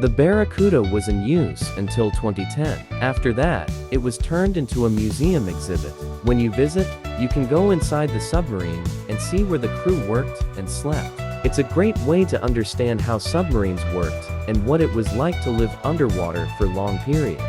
The Barracuda was in use until 2010. After that, it was turned into a museum exhibit. When you visit, you can go inside the submarine and see where the crew worked and slept. It's a great way to understand how submarines worked and what it was like to live underwater for long periods.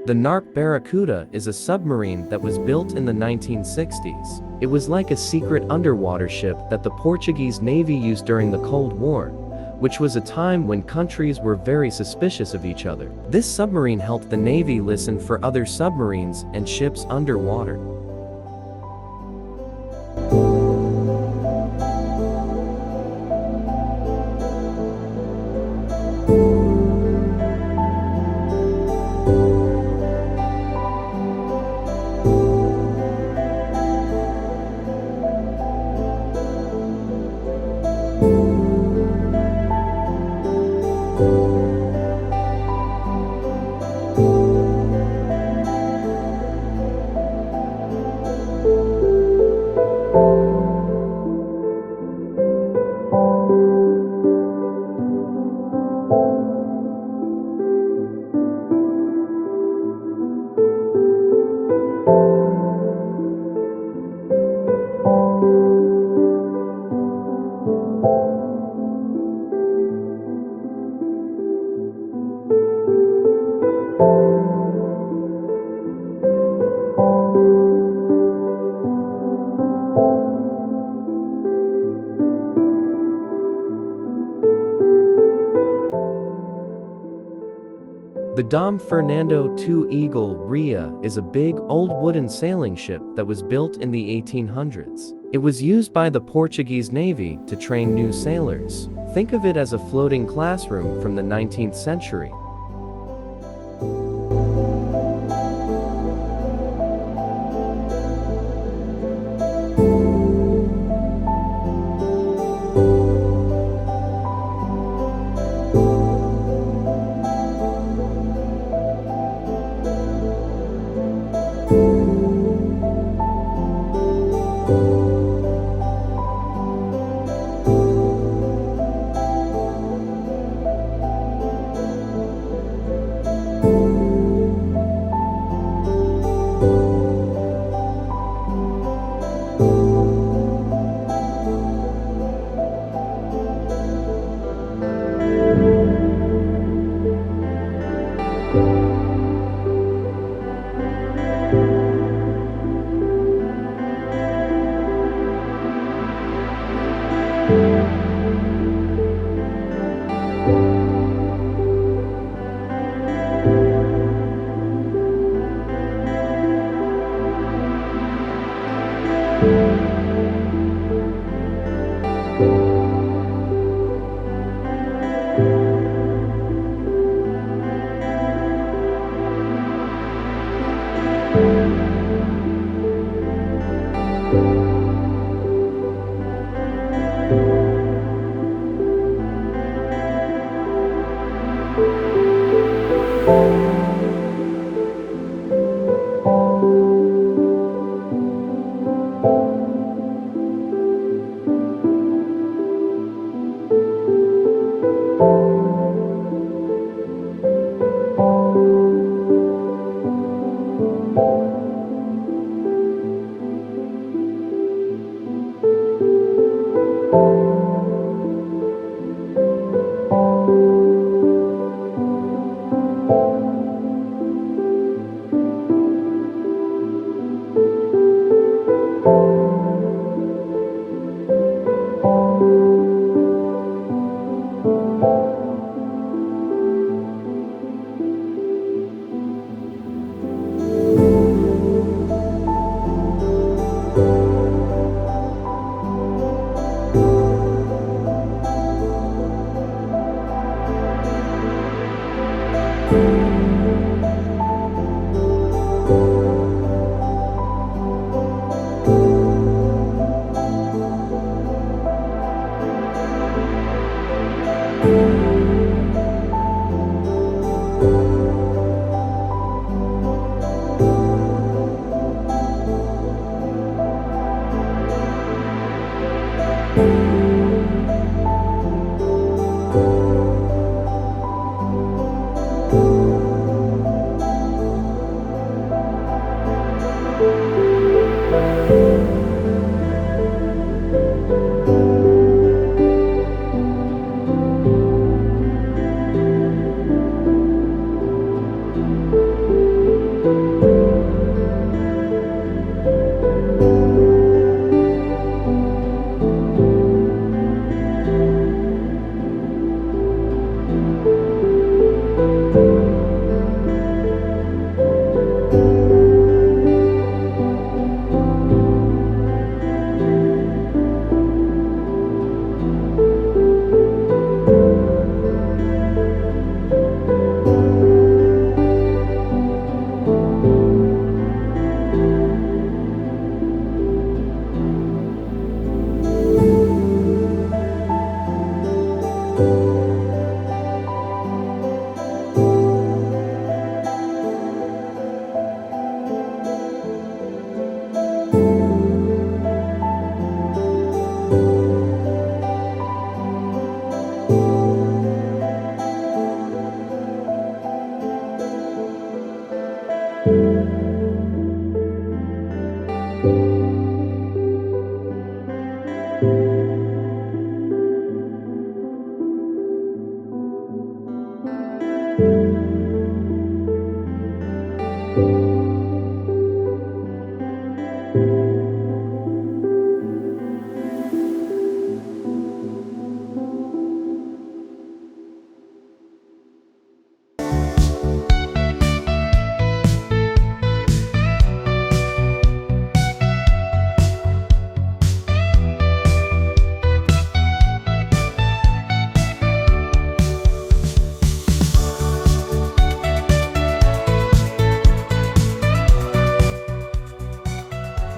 The Barracuda is a submarine that was built in the 1960s. It was like a secret underwater ship that the Portuguese Navy used during the Cold War, which was a time when countries were very suspicious of each other. This submarine helped the Navy listen for other submarines and ships underwater. The Dom Fernando II Eagle Ria is a big, old wooden sailing ship that was built in the 1800s. It was used by the Portuguese Navy to train new sailors. Think of it as a floating classroom from the 19th century.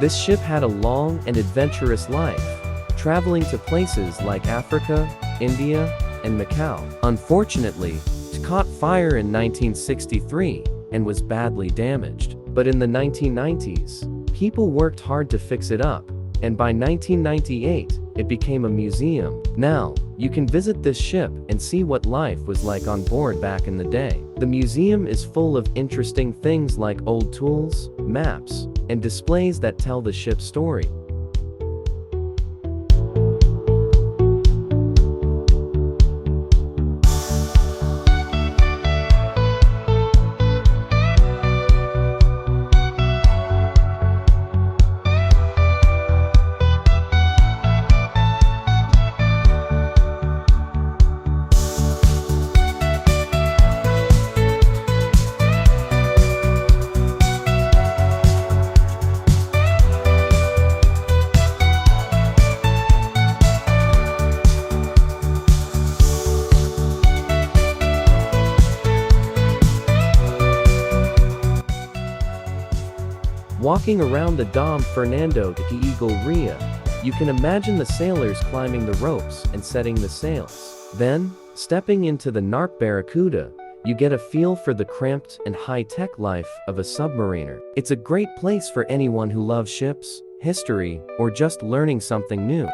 This ship had a long and adventurous life, traveling to places like Africa, India, and Macau. Unfortunately, it caught fire in 1963 and was badly damaged. But in the 1990s, people worked hard to fix it up, and by 1998, it became a museum. Now, you can visit this ship and see what life was like on board back in the day. The museum is full of interesting things like old tools, maps, and displays that tell the ship's story. Walking around the Dom Fernando de Eagle Ria, you can imagine the sailors climbing the ropes and setting the sails. Then, stepping into the Barracuda, you get a feel for the cramped and high-tech life of a submariner. It's a great place for anyone who loves ships, history, or just learning something new.